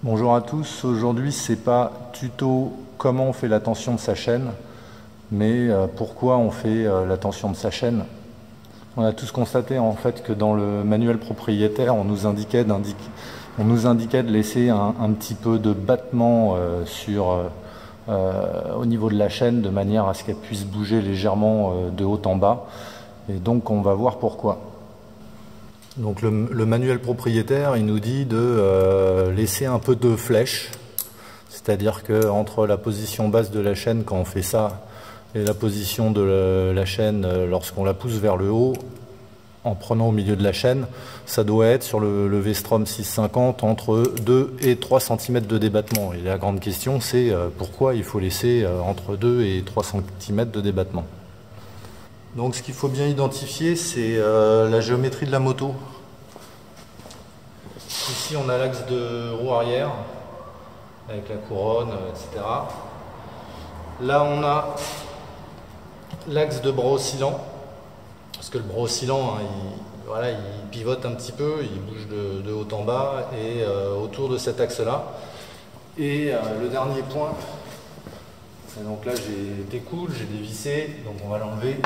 Bonjour à tous, aujourd'hui c'est pas tuto comment on fait la tension de sa chaîne, mais pourquoi on fait la tension de sa chaîne. On a tous constaté en fait que dans le manuel propriétaire on nous indiquait de laisser un petit peu de battement au niveau de la chaîne de manière à ce qu'elle puisse bouger légèrement de haut en bas, et donc on va voir pourquoi. Donc le manuel propriétaire, il nous dit de laisser un peu de flèche, c'est-à-dire que entre la position basse de la chaîne quand on fait ça et la position de la chaîne lorsqu'on la pousse vers le haut, en prenant au milieu de la chaîne, ça doit être sur le V-Strom 650 entre 2 et 3 cm de débattement. Et la grande question c'est pourquoi il faut laisser entre 2 et 3 cm de débattement. Donc ce qu'il faut bien identifier, c'est la géométrie de la moto. Ici on a l'axe de roue arrière avec la couronne, etc. Là on a l'axe de bras oscillant, parce que le bras oscillant, hein, il pivote un petit peu, il bouge de haut en bas et autour de cet axe là. Et le dernier point, donc là j'ai été cool, j'ai dévissé, donc on va l'enlever.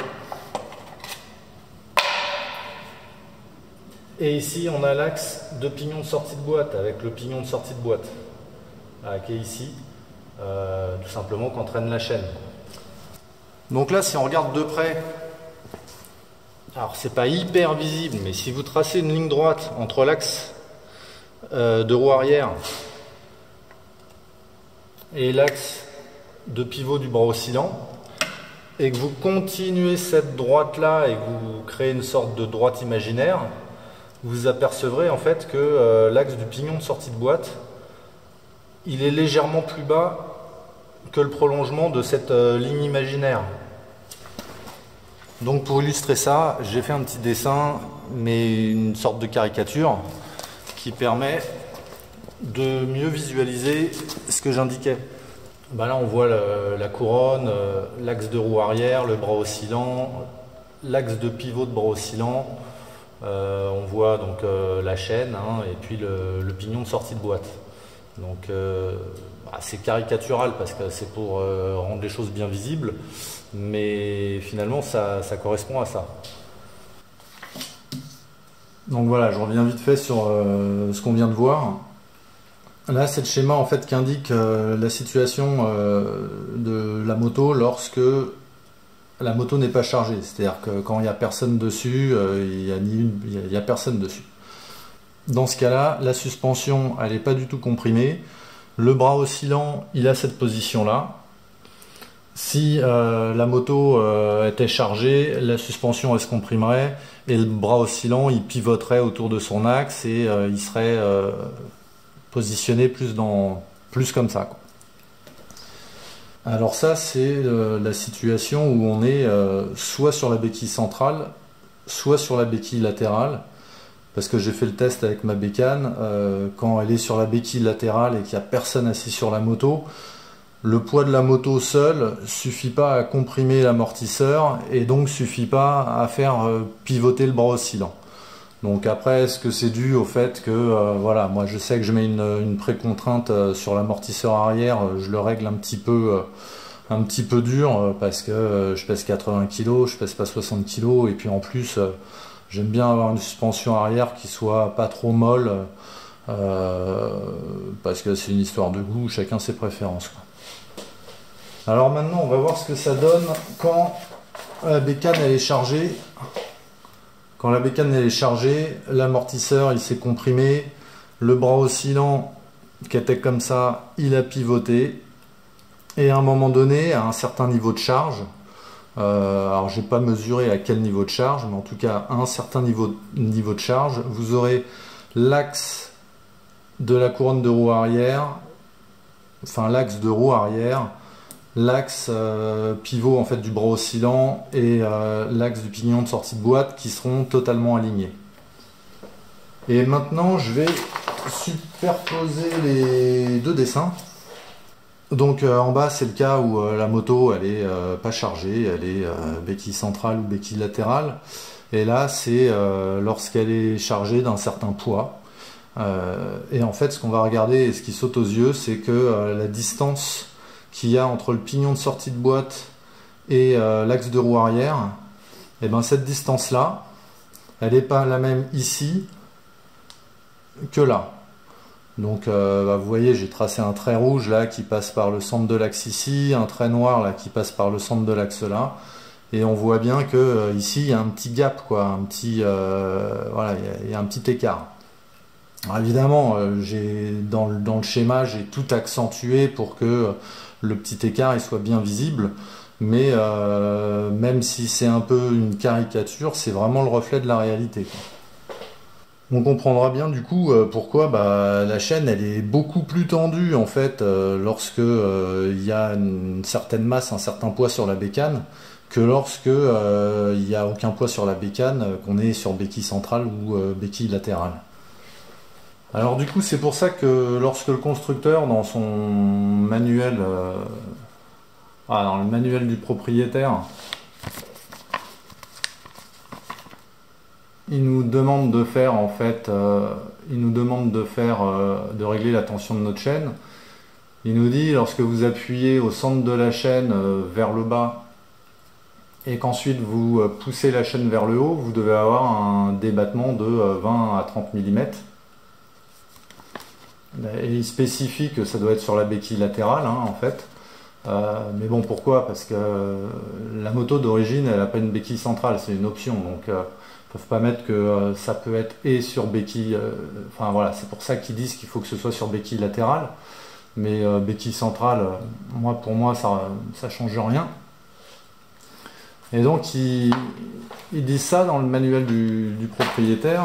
Et ici on a l'axe de pignon de sortie de boîte avec le pignon de sortie de boîte qui est ici, tout simplement qu'on traîne la chaîne. Donc là si on regarde de près, alors c'est pas hyper visible, mais si vous tracez une ligne droite entre l'axe de roue arrière et l'axe de pivot du bras oscillant, et que vous continuez cette droite là et que vous créez une sorte de droite imaginaire, vous apercevrez en fait que l'axe du pignon de sortie de boîte, il est légèrement plus bas que le prolongement de cette ligne imaginaire. Donc pour illustrer ça, j'ai fait un petit dessin, mais une sorte de caricature qui permet de mieux visualiser ce que j'indiquais. Ben là on voit la couronne, l'axe de roue arrière, le bras oscillant, l'axe de pivot de bras oscillant. On voit donc la chaîne et puis le pignon de sortie de boîte. Donc c'est caricatural parce que c'est pour rendre les choses bien visibles, mais finalement ça correspond à ça. Donc voilà, je reviens vite fait sur ce qu'on vient de voir. Là c'est le schéma en fait qui indique la situation de la moto lorsque la moto n'est pas chargée, c'est-à-dire que quand il n'y a personne dessus, il n'y a personne dessus. Dans ce cas-là, la suspension, elle n'est pas du tout comprimée. Le bras oscillant, il a cette position-là. Si la moto était chargée, la suspension, elle se comprimerait et le bras oscillant, il pivoterait autour de son axe et il serait positionné plus comme ça, quoi. Alors ça c'est la situation où on est soit sur la béquille centrale, soit sur la béquille latérale, parce que j'ai fait le test avec ma bécane, quand elle est sur la béquille latérale et qu'il n'y a personne assis sur la moto, le poids de la moto seul suffit pas à comprimer l'amortisseur et donc suffit pas à faire pivoter le bras oscillant. Donc après, est-ce que c'est dû au fait que, voilà, moi je sais que je mets une précontrainte sur l'amortisseur arrière, je le règle un petit peu dur parce que je pèse 80 kg, je pèse pas 60 kg, et puis en plus, j'aime bien avoir une suspension arrière qui soit pas trop molle, parce que c'est une histoire de goût, chacun ses préférences, quoi. Alors maintenant, on va voir ce que ça donne quand la bécane elle est chargée. Quand la bécane elle est chargée, l'amortisseur il s'est comprimé, le bras oscillant qui était comme ça, il a pivoté, et à un moment donné, à un certain niveau de charge, alors j'ai pas mesuré à quel niveau de charge, mais en tout cas à un certain niveau de charge, vous aurez l'axe de la couronne de roue arrière, enfin l'axe de roue arrière, l'axe pivot en fait du bras oscillant et l'axe du pignon de sortie de boîte qui seront totalement alignés. Et maintenant je vais superposer les deux dessins. Donc en bas c'est le cas où la moto elle est pas chargée, elle est béquille centrale ou béquille latérale, et là c'est lorsqu'elle est chargée d'un certain poids. Et en fait, ce qu'on va regarder et ce qui saute aux yeux, c'est que la distance qu'il y a entre le pignon de sortie de boîte et l'axe de roue arrière, et ben cette distance-là, elle n'est pas la même ici que là. Donc vous voyez, j'ai tracé un trait rouge là qui passe par le centre de l'axe ici, un trait noir là qui passe par le centre de l'axe là, et on voit bien que ici il y a un petit gap, quoi, un petit voilà, il y a un petit écart. Alors évidemment, dans le schéma, j'ai tout accentué pour que le petit écart il soit bien visible, mais même si c'est un peu une caricature, c'est vraiment le reflet de la réalité, quoi. On comprendra bien du coup pourquoi la chaîne elle est beaucoup plus tendue en fait lorsque il y a une certaine masse, un certain poids sur la bécane, que lorsque il n'y a aucun poids sur la bécane, qu'on est sur béquille centrale ou béquille latérale. Alors du coup c'est pour ça que lorsque le constructeur dans son manuel, dans le manuel du propriétaire, il nous demande de faire en fait, de régler la tension de notre chaîne. Il nous dit lorsque vous appuyez au centre de la chaîne vers le bas et qu'ensuite vous poussez la chaîne vers le haut, vous devez avoir un débattement de 20 à 30 mm. Et il spécie que ça doit être sur la béquille latérale en fait. Mais bon, pourquoi? Parce que la moto d'origine elle n'a pas une béquille centrale, c'est une option, donc ils peuvent pas mettre que ça peut être et sur béquille, enfin voilà, c'est pour ça qu'ils disent qu'il faut que ce soit sur béquille latérale, mais béquille centrale, pour moi ça change rien. Et donc ils disent ça dans le manuel du propriétaire,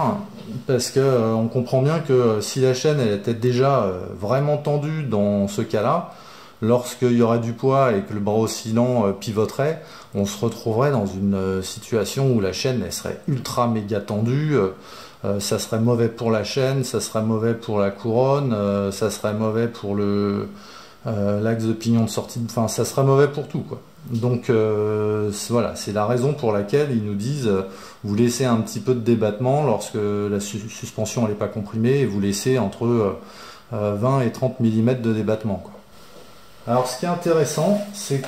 parce que on comprend bien que si la chaîne elle était déjà vraiment tendue dans ce cas-là, lorsqu'il y aurait du poids et que le bras oscillant pivoterait, on se retrouverait dans une situation où la chaîne elle serait ultra méga tendue, ça serait mauvais pour la chaîne, ça serait mauvais pour la couronne, ça serait mauvais pour l'axe de pignon de sortie, enfin ça serait mauvais pour tout, quoi. Donc voilà, c'est la raison pour laquelle ils nous disent vous laissez un petit peu de débattement lorsque la suspension n'est pas comprimée, et vous laissez entre 20 et 30 mm de débattement, quoi. Alors ce qui est intéressant, c'est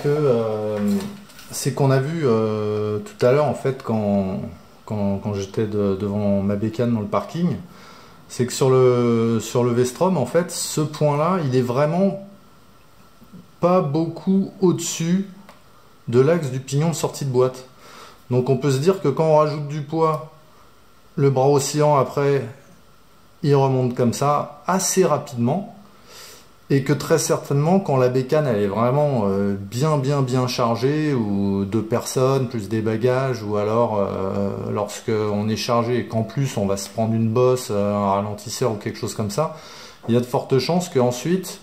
qu'on a vu tout à l'heure en fait quand j'étais devant ma bécane dans le parking, c'est que sur le Vestrom en fait ce point là il est vraiment pas beaucoup au-dessus de l'axe du pignon de sortie de boîte. Donc on peut se dire que quand on rajoute du poids, le bras oscillant après il remonte comme ça assez rapidement. Et que très certainement, quand la bécane elle est vraiment bien chargée, ou 2 personnes plus des bagages, ou alors lorsqu'on est chargé et qu'en plus on va se prendre une bosse, un ralentisseur ou quelque chose comme ça, il y a de fortes chances qu'ensuite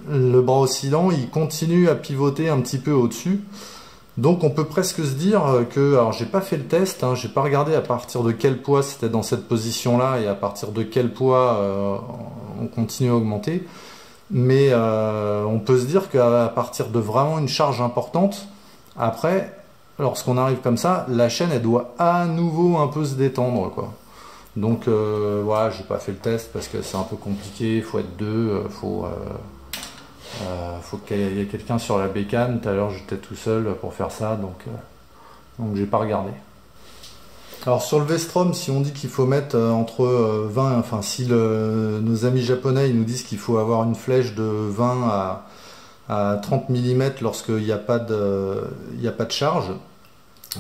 le bras oscillant il continue à pivoter un petit peu au-dessus. Donc on peut presque se dire que, alors j'ai pas fait le test, j'ai pas regardé à partir de quel poids c'était dans cette position là et à partir de quel poids on continue à augmenter, mais on peut se dire qu'à partir de vraiment une charge importante, après lorsqu'on arrive comme ça, la chaîne elle doit à nouveau un peu se détendre, quoi. Donc voilà, j'ai pas fait le test parce que c'est un peu compliqué, il faut être deux, faut qu'il y ait quelqu'un sur la bécane. Tout à l'heure j'étais tout seul pour faire ça, donc j'ai pas regardé. Alors sur le Vestrom, si on dit qu'il faut mettre entre 20, enfin si nos amis japonais ils nous disent qu'il faut avoir une flèche de 20 à 30 mm lorsqu'il n'y a pas de charge,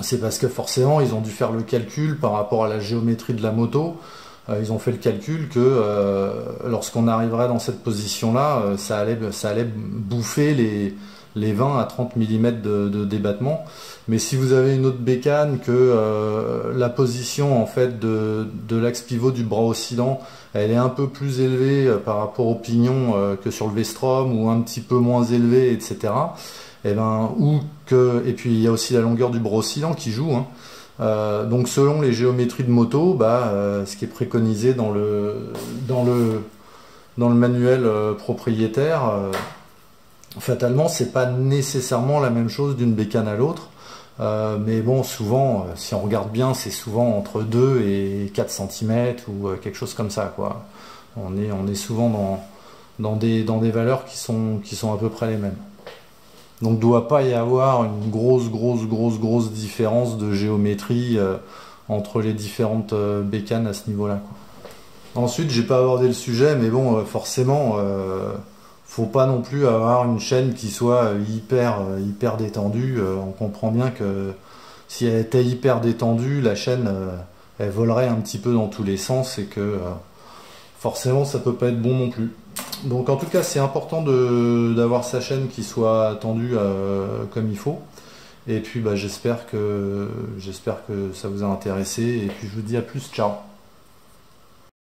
c'est parce que forcément ils ont dû faire le calcul par rapport à la géométrie de la moto. Ils ont fait le calcul que lorsqu'on arriverait dans cette position-là, ça allait bouffer les 20 à 30 mm de débattement. Mais si vous avez une autre bécane, que la position en fait de l'axe pivot du bras oscillant, elle est un peu plus élevée par rapport au pignon que sur le Vestrom, ou un petit peu moins élevée, etc. Et puis il y a aussi la longueur du bras oscillant qui joue, donc selon les géométries de moto, ce qui est préconisé dans le manuel propriétaire, fatalement c'est pas nécessairement la même chose d'une bécane à l'autre. Mais bon, souvent, si on regarde bien, c'est souvent entre 2 et 4 cm ou quelque chose comme ça, quoi. On est souvent dans des valeurs qui sont à peu près les mêmes. Donc, il ne doit pas y avoir une grosse différence de géométrie entre les différentes bécanes à ce niveau-là, quoi. Ensuite, j'ai pas abordé le sujet, mais bon, forcément, faut pas non plus avoir une chaîne qui soit hyper détendue. On comprend bien que si elle était hyper détendue, la chaîne, elle volerait un petit peu dans tous les sens et que forcément, ça peut pas être bon non plus. Donc, en tout cas, c'est important d'avoir sa chaîne qui soit tendue comme il faut. Et puis, bah, j'espère que ça vous a intéressé. Et puis, je vous dis à plus. Ciao.